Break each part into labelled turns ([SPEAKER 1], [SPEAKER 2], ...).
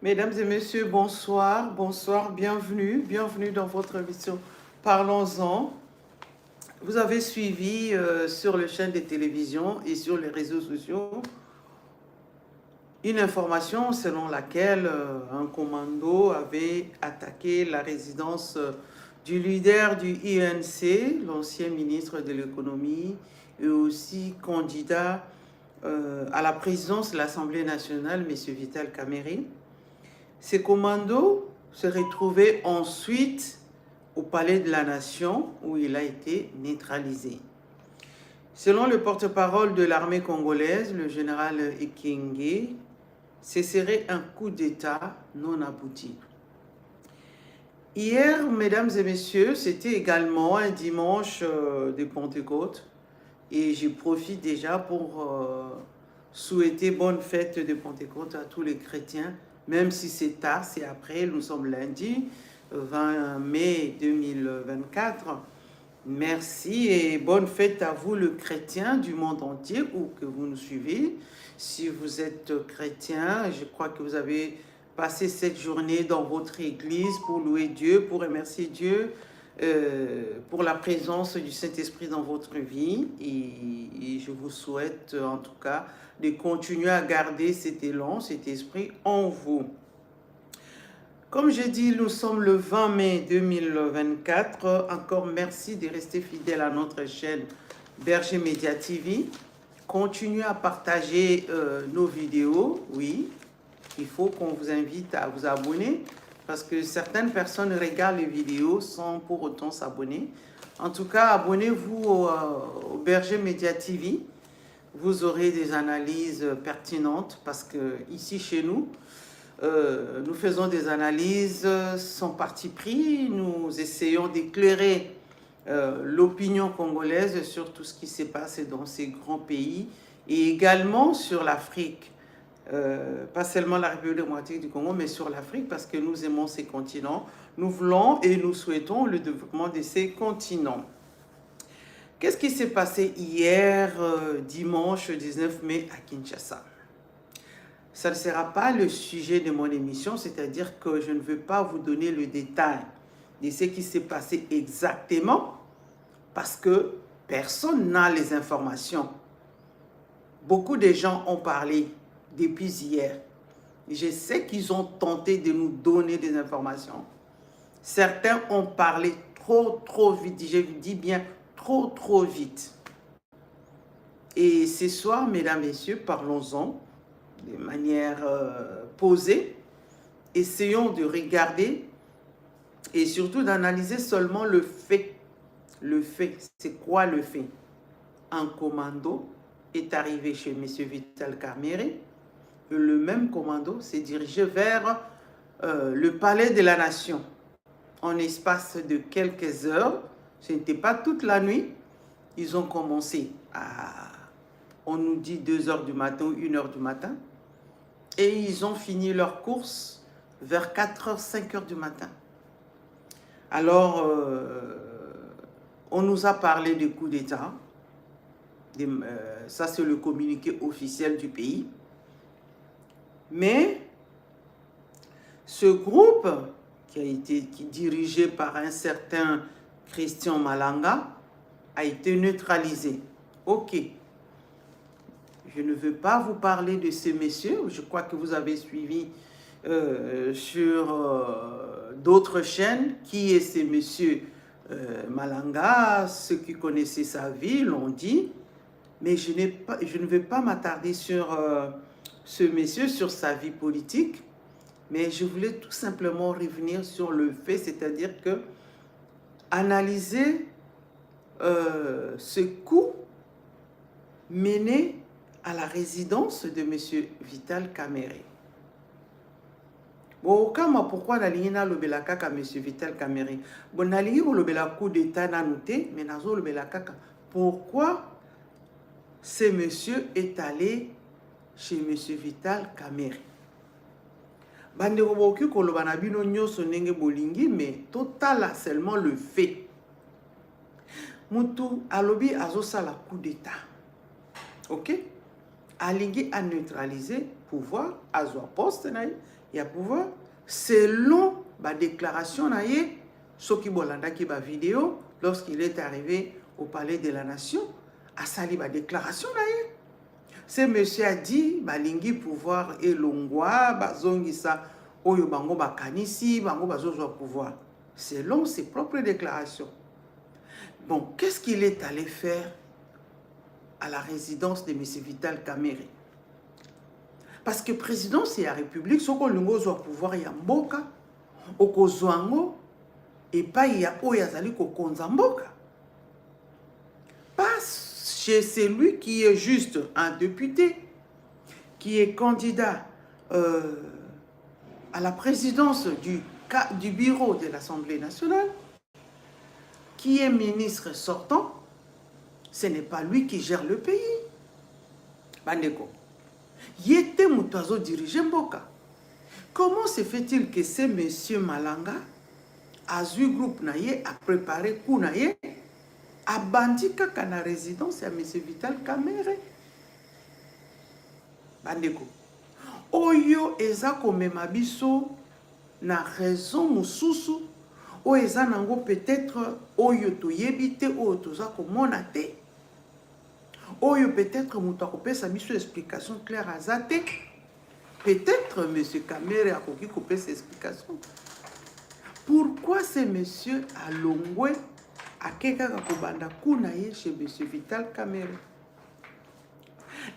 [SPEAKER 1] Mesdames et messieurs, bonsoir, bonsoir, bienvenue dans votre émission Parlons-en. Vous avez suivi sur les chaînes de télévision et sur les réseaux sociaux une information selon laquelle un commando avait attaqué la résidence du leader du INC, l'ancien ministre de l'économie et aussi candidat à la présidence de l'Assemblée nationale, M. Vital Kamerhe. Ces commandos se retrouvaient ensuite au Palais de la Nation où il a été neutralisé. Selon le porte-parole de l'armée congolaise, le général Ekenge, ce serait un coup d'État non abouti. Hier, mesdames et messieurs, c'était également un dimanche de Pentecôte et je profite déjà pour souhaiter bonne fête de Pentecôte à tous les chrétiens, même si c'est tard, c'est après, nous sommes lundi 20 mai 2024. Merci et bonne fête à vous, le chrétien du monde entier, où que vous nous suivez. Si vous êtes chrétien, je crois que vous avez passé cette journée dans votre église pour louer Dieu, pour remercier Dieu pour la présence du Saint-Esprit dans votre vie. Et je vous souhaite en tout cas de continuer à garder cet élan, cet esprit en vous. Comme j'ai dit, nous sommes le 20 mai 2024. Encore merci de rester fidèle à notre chaîne Berger Média TV. Continuez à partager nos vidéos. Oui, il faut qu'on vous invite à vous abonner parce que certaines personnes regardent les vidéos sans pour autant s'abonner. En tout cas, abonnez-vous au Berger Média TV. Vous aurez des analyses pertinentes parce que ici chez nous, nous faisons des analyses sans parti pris. Nous essayons d'éclairer l'opinion congolaise sur tout ce qui s'est passé dans ces grands pays et également sur l'Afrique. Pas seulement la République démocratique du Congo, mais sur l'Afrique parce que nous aimons ces continents. Nous voulons et nous souhaitons le développement de ces continents. Qu'est-ce qui s'est passé hier, dimanche 19 mai à Kinshasa? Ça ne sera pas le sujet de mon émission, c'est-à-dire que je ne veux pas vous donner le détail de ce qui s'est passé exactement parce que personne n'a les informations. Beaucoup de gens ont parlé depuis hier. Je sais qu'ils ont tenté de nous donner des informations. Certains ont parlé trop vite. Je vous dis bien trop vite. Et ce soir, mesdames, messieurs, parlons-en de manière posée. Essayons de regarder et surtout d'analyser seulement le fait. Le fait, c'est quoi le fait? Un commando est arrivé chez M. Vital Kamerhe et le même commando s'est dirigé vers le palais de la Nation. En espace de quelques heures, ce n'était pas toute la nuit, ils ont commencé à, on nous dit 2 heures du matin ou 1 heure du matin, et ils ont fini leur course vers 4 heures, 5 heures du matin. Alors, on nous a parlé de coup d'État. Ça, c'est le communiqué officiel du pays. Mais ce groupe qui est dirigé par un certain Christian Malanga a été neutralisé. Ok. Je ne veux pas vous parler de ces messieurs. Je crois que vous avez suivi sur d'autres chaînes qui est ces messieurs Malanga. Ceux qui connaissaient sa vie l'ont dit. Mais je ne vais pas m'attarder sur ce monsieur, sur sa vie politique. Mais je voulais tout simplement revenir sur le fait, c'est-à-dire que analyser ce coup mené à la résidence de M. Vital Kamerhe. Bon, pourquoi nalingi na lobela kaka M. Vital Kamerhe? Bon, nalingi lobela coup d'état na noté, mais nazo lobela kaka. Pourquoi ce monsieur est allé chez M. Vital Kamerhe? Bande roboki koloba na bino nyoso ndenge bolingi, mais total seulement le fait. Mutu alobi azosala coup d'état. Ok? alingi a neutralisé pouvoir, a poste il y a pouvoir, selon la déclaration naïe, ce qui bolanda qui ba vidéo, lorsqu'il est arrivé au palais de la nation, a sali ba déclaration naïe. Ce monsieur a dit, balingi pouvoir et longwa, bazongisa, oyo bango bakanisi, bango bazozwa pouvoir. Selon ses propres déclarations. Bon, qu'est-ce qu'il est allé faire à la résidence de M. Vital Kamerhe? Parce que président, c'est la République, ce qu'on a pouvoir, il y a mboka, okozwango, et pas il y a oyazali kokonzamboka. Pas chez celui qui est juste un député, qui est candidat à la présidence du bureau de l'Assemblée nationale, qui est ministre sortant, ce n'est pas lui qui gère le pays. Bandeko. Yete Moutazo dirige Mboka. Comment se fait-il que ce monsieur Malanga, Azui Group Naye, a préparé Kounaye, a bandi kaka na résidence à monsieur Vital Kamerhe? Bandeko. Oyo eza komema biso na raison mususu. Oyo eza nango peut-être oyo toyebite oyo toza komona te. Oyo peut-être mutu akopesa biso explication claire azate. Peut-être monsieur Kamerhe akoki kopesa explication. Pourquoi ce monsieur alongwe akekaka kobanda kuna ye chez monsieur Vital Kamerhe?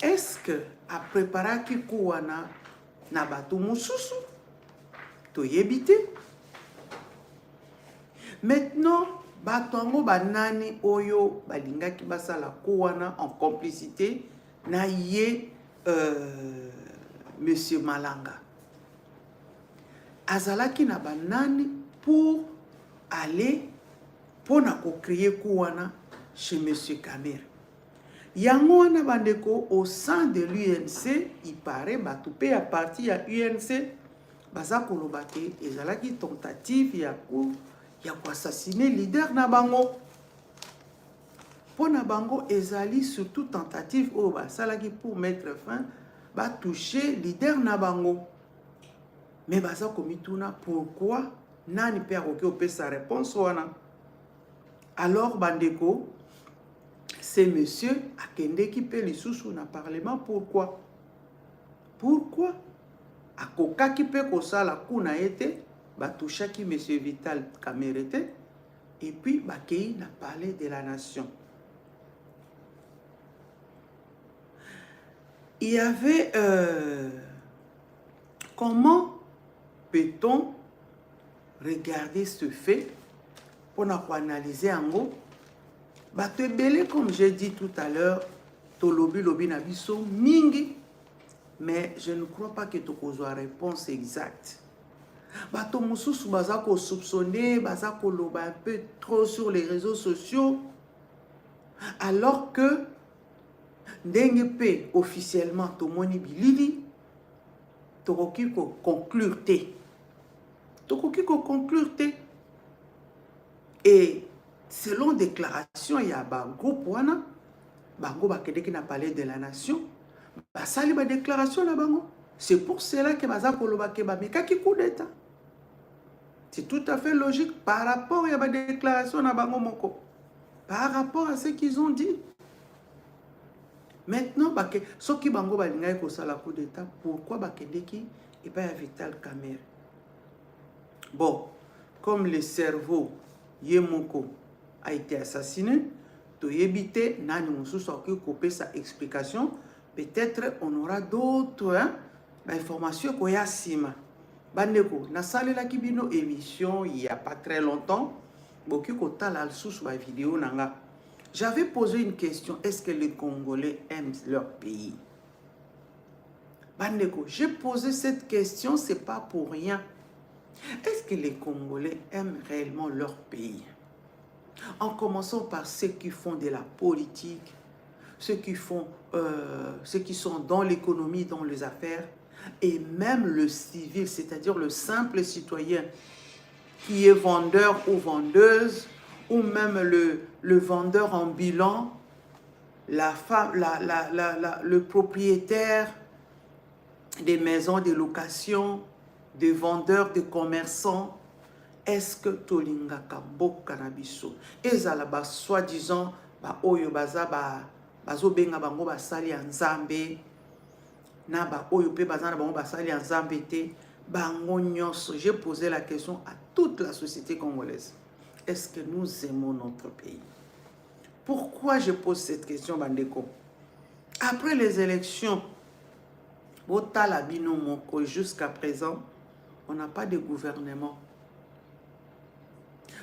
[SPEAKER 1] Est-ce que a préparé ki kouana na bato mususu toyebite? Maintenant, batongo banani oyo balingaki basala kouana en complicité na ye monsieur Malanga. Azalaki na banani pour aller pour na créer kouana chez monsieur Kamerhe. Yango wana bandeko au sein de l'UNC, il paraît batupé à partir à UNC, baza kolobate ezalaki tentative ya assassiner leader na bango. Pona bango ezali surtout tentative au basalaki pour mettre fin ba toucher leader na bango. Mais baza komituna pourquoi nani pe akoki sa réponse wana. Alors bandeko ce monsieur a kende qui peut les sous na parlement. Pourquoi? Pourquoi? A koka qui peut kosa la kuna été, ba toucha qui monsieur Vital Kamerhe et puis ba kei na parler de la nation. Il y avait comment peut-on regarder ce fait pour analyser en gros? Bato ebele, comme j'ai dit tout à l'heure, tolobi lobi na biso mingi, mais je ne crois pas que tu kozwa réponse exacte. Bato mususu baza ko soupçonner, baza ko loba un peu trop sur les réseaux sociaux, alors que ndenge pe officiellement tomoni bilili, tokoki ko conclure te. Tokoki ko conclure te. Et selon déclaration, il y a un groupe wana, bango bakedeki na palais de la nation, basali ba déclaration na bango. C'est pour cela que baza koloba ke ba mekaki coup d'état. C'est tout à fait logique par rapport à la déclaration na bango moko. Par rapport à ce qu'ils ont dit. Maintenant, ceux qui bango balinga ko sala coup d'état, pourquoi bakedeki et pas Vital Kamerhe? Bon, comme le cerveau Yemoko a été assassiné, to yebite nani mususu akoki sa explication, peut-être on aura d'autres informations koya sima. Bandeko, na salela kibino émission il y a pas très longtemps, boki kota la sous ba vidéo nanga. J'avais posé une question, est-ce que les Congolais aiment leur pays? Bandeko, j'ai posé cette question, c'est pas pour rien. Est-ce que les Congolais aiment réellement leur pays? En commençant par ceux qui font de la politique, ceux qui sont dans l'économie, dans les affaires, et même le civil, c'est-à-dire le simple citoyen qui est vendeur ou vendeuse, ou même le vendeur ambulant, la femme, le propriétaire des maisons de location, des vendeurs, des commerçants, est-ce que tolingaka mboka na biso ezala ba soi-disant ba oyo baza bazo benga bango basali ya nzambe na ba oyo pe baza na bango basali ya nzambe te bango nyonso. J'ai posé la question à toute la société congolaise. Est-ce que nous aimons notre pays? Pourquoi je pose cette question, bandeko? Après les élections, jusqu'à présent, on n'a pas de gouvernement.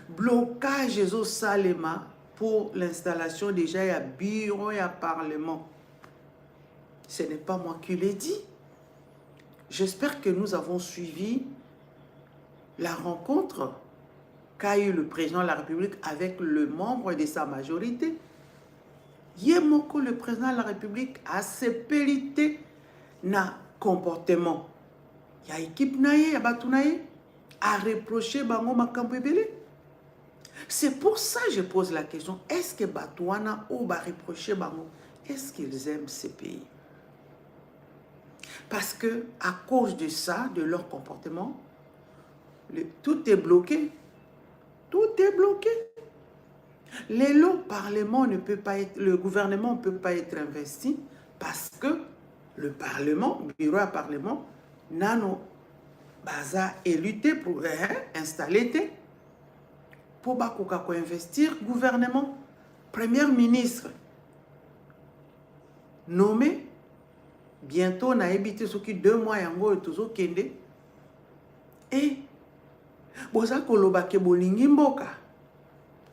[SPEAKER 1] Blocage au Salema pour l'installation déjà, il y a bureau, il y a parlement. Ce n'est pas moi qui l'ai dit. J'espère que nous avons suivi la rencontre qu'a eu le président de la République avec le membre de sa majorité. Yemoko, le président de la République, a sepelité na comportement. Il y a équipe naïe, il y a batou naïe, a reproché bango makambo ebele. C'est pour ça que je pose la question, est-ce que Batouana ou ba reprocher bango, est-ce qu'ils aiment ces pays? Parce que à cause de ça, de leur comportement, tout est bloqué. Tout est bloqué. Le Parlement ne peut pas être, le gouvernement ne peut pas être investi parce que le Parlement, le bureau à Parlement, nano baza éluté pour installer pour investir gouvernement. Premier ministre nommé bientôt na habité ce qui 2 mois yango et toujours kende et boza koloba ke bolingi mboka.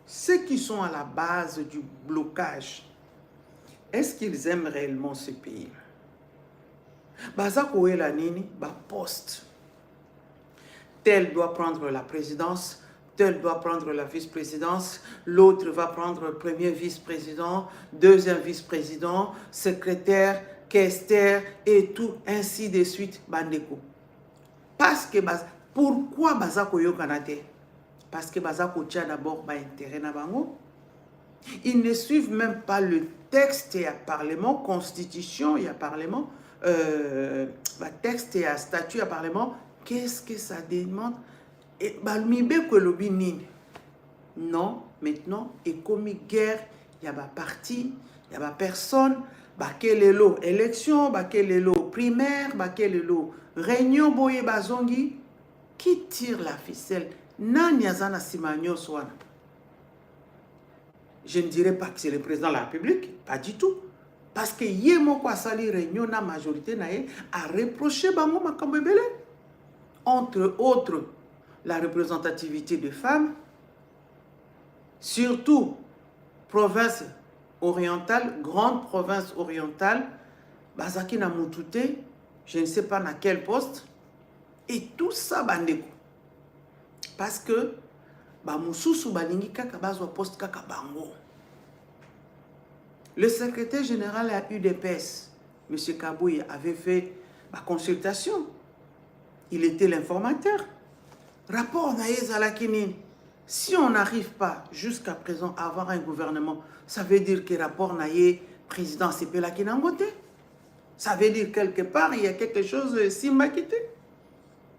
[SPEAKER 1] Ceux qui sont à la base du blocage, est-ce qu'ils aiment réellement ce pays? Baza koela nini ba poste. Tel doit prendre la présidence, tel doit prendre la vice-présidence, l'autre va prendre le premier vice-président, deuxième vice-président, secrétaire, questeur et tout, ainsi de suite, bandeko. Parce que, pourquoi baza koyo kanate? Parce que baza kotia d'abord ba intérêt na bango. Ils ne suivent même pas le texte et à parlement, constitution et à parlement, texte et à statut à parlement. Qu'est-ce que ça demande? Et non, maintenant, et comme guerre, il y a des parti, il y a des personnes, quel est l'eau élection, quel est l'eau primaire, quel est l'eau réunion, boye bazongi, qui tire la ficelle? Nanyazana simanyo swana. Je ne dirais pas que c'est le président de la République, pas du tout. Parce que yemoko asali réunion na majorité nae a reproché bango makambo ebele. Entre autres, la représentativité des femmes, surtout province orientale, grande province orientale, Bazaki na Mutute, je ne sais pas dans quel poste, et tout ça, bandeko. Parce que, Moussoussou balingi kaka bazwa poste kaka bango. Le secrétaire général à UDPS, M. Kabouye, avait fait ma consultation. Il était l'informateur. Rapport Naïs Alakinin. Si on n'arrive pas jusqu'à présent à avoir un gouvernement, ça veut dire que rapport Naïs, président Sepela qui n'a voté. Ça veut dire quelque part, il y a quelque chose de Simba-Kité.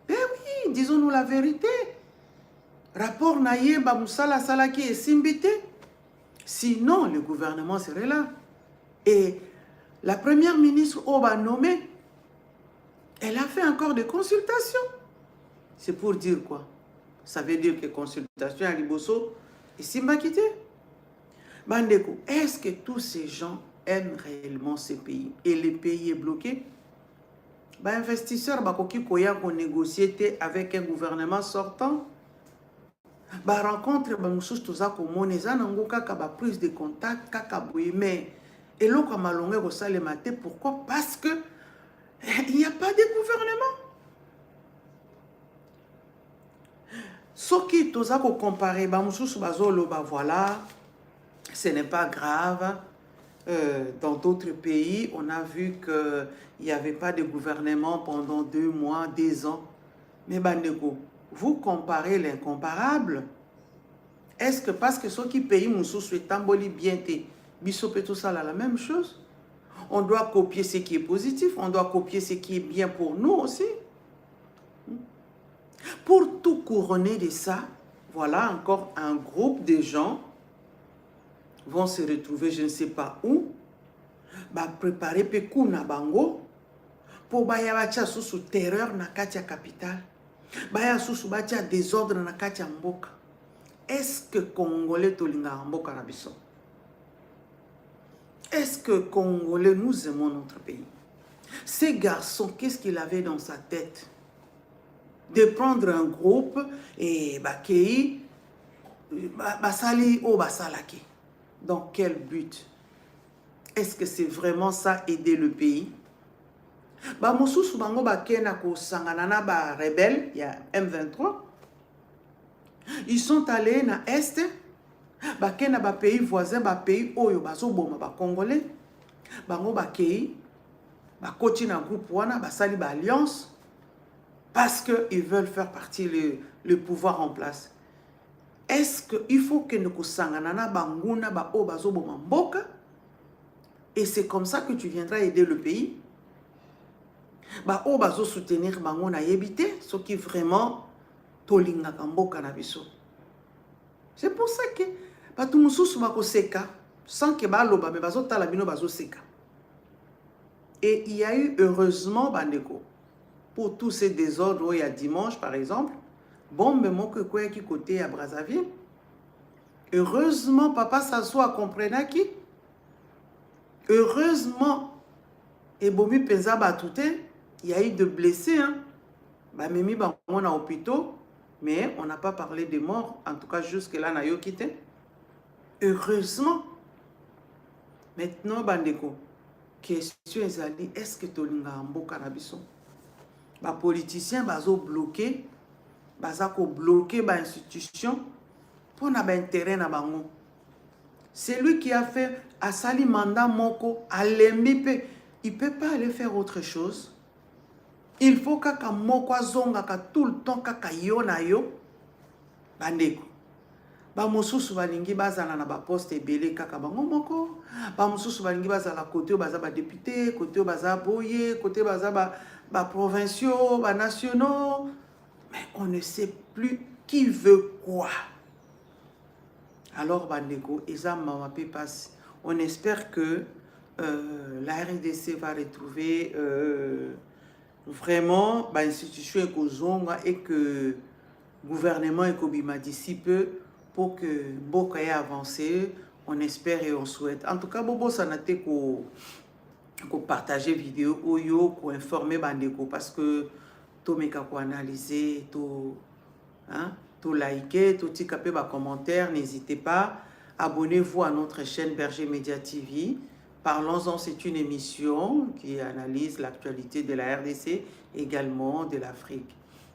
[SPEAKER 1] Eh oui, disons-nous la vérité. Rapport Naïs, Bamoussala Salaki est Simbité. Sinon, le gouvernement serait là. Et la première ministre Oba nommée, elle a fait encore des consultations. C'est pour dire quoi? Ça veut dire que consultation à Liboso et Simbakité. Bandeko, est-ce que tous ces gens aiment réellement ces pays? Et le pays est bloqué? Investisseurs, bakoki koya ko négocier avec un gouvernement sortant. Rencontre bamusous toza ko moneza nango kaka ba prise de contact kaka boye mais et l'autre malongé ko salema te. Pourquoi? Parce que il n'y a pas de gouvernement. Ce qui toza ko comparer bamusous bazolo voilà, ce n'est pas grave. Dans d'autres pays, on a vu que il n'y avait pas de gouvernement pendant 2 mois, 2 ans. Mais bandeko, vous comparez l'incomparable. Est-ce que parce que ceux qui payent Moussou souhaitent tamboli bien, Bissop tout ça, la même chose. On doit copier ce qui est positif, on doit copier ce qui est bien pour nous aussi. Pour tout couronner de ça, voilà encore un groupe de gens vont se retrouver, je ne sais pas où, préparer pekou na bango, pour baya bacha sous terreur na katia capitale, baya sous bacha désordre na katia mboka. Est-ce que Congolais tolinga mboka na biso? Est-ce que Congolais nous aimons notre pays? Ces garçons, qu'est-ce qu'il avait dans sa tête? De prendre un groupe et bakei basali o basalaki. Dans quel but? Est-ce que c'est vraiment ça, aider le pays? Mosusu bango bakena ko sanganana ba rebelle, il y a M23. Ils sont allés na Est, bakena ba pays voisin, ba pays oyo bazo boma ba Congolais. Bango bakei, ba koti na groupe wana, basali ba alliance. Parce qu'ils veulent faire partie le pouvoir en place. Est-ce qu'il faut que nous sanganana banguna ba o bazo boma mboka? Et c'est comme ça que tu viendras aider le pays? Ba o bazo soutenir bango na yebite, ce qui vraiment tolinga kamboka na biso. C'est pour ça que batu mususu bako seka sans que ba loba mais bazo tala bino bazo seka. Et il y a eu heureusement bandeko pour tous ces désordres il y a dimanche par exemple, bombe moko quoi qui côté à Brazzaville. Heureusement papa s'assoit comprenant qui. Heureusement et bomi penza batouté, il y a eu de blessés hein. Memi ba on a hôpital mais on n'a pas parlé des morts en tout cas jusque là na yo quitté. Heureusement. Maintenant bandeko question ezali est-ce que tolinga mboka na biso? Ba politiciens bazo bloquer bazako bloquer ba institution pour na ba intérêt na bango. C'est lui qui a fait asali mandat moko alembi, il peut pas aller faire autre chose. Il faut kaka moko zonga ka tout le temps kaka yo na yo bandeko. Ba mosusu balingi bazala na ba poste ebele kaka bango moko. Ba mosusu balingi bazala côté baza ba député, côté baza boye, côté baza ba provinciaux, ba nationaux. Mais on ne sait plus qui veut quoi. Alors bandeko, on espère que la RDC va retrouver vraiment l'institution et que le gouvernement est d'ici peu pour que Mboka ait avancé. On espère et on souhaite. En tout cas, Bobo Sanate ko partager vidéo oyo ko informer bandeko parce que to meka ko analyser to hein, to liker, to tikaper ba commentaire, n'hésitez pas. Abonnez-vous à notre chaîne Berger Média TV. Parlons-en, c'est une émission qui analyse l'actualité de la RDC, également de l'Afrique.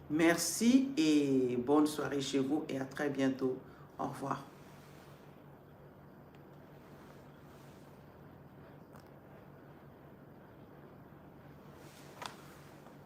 [SPEAKER 1] Merci et bonne soirée chez vous et à très bientôt. Au revoir.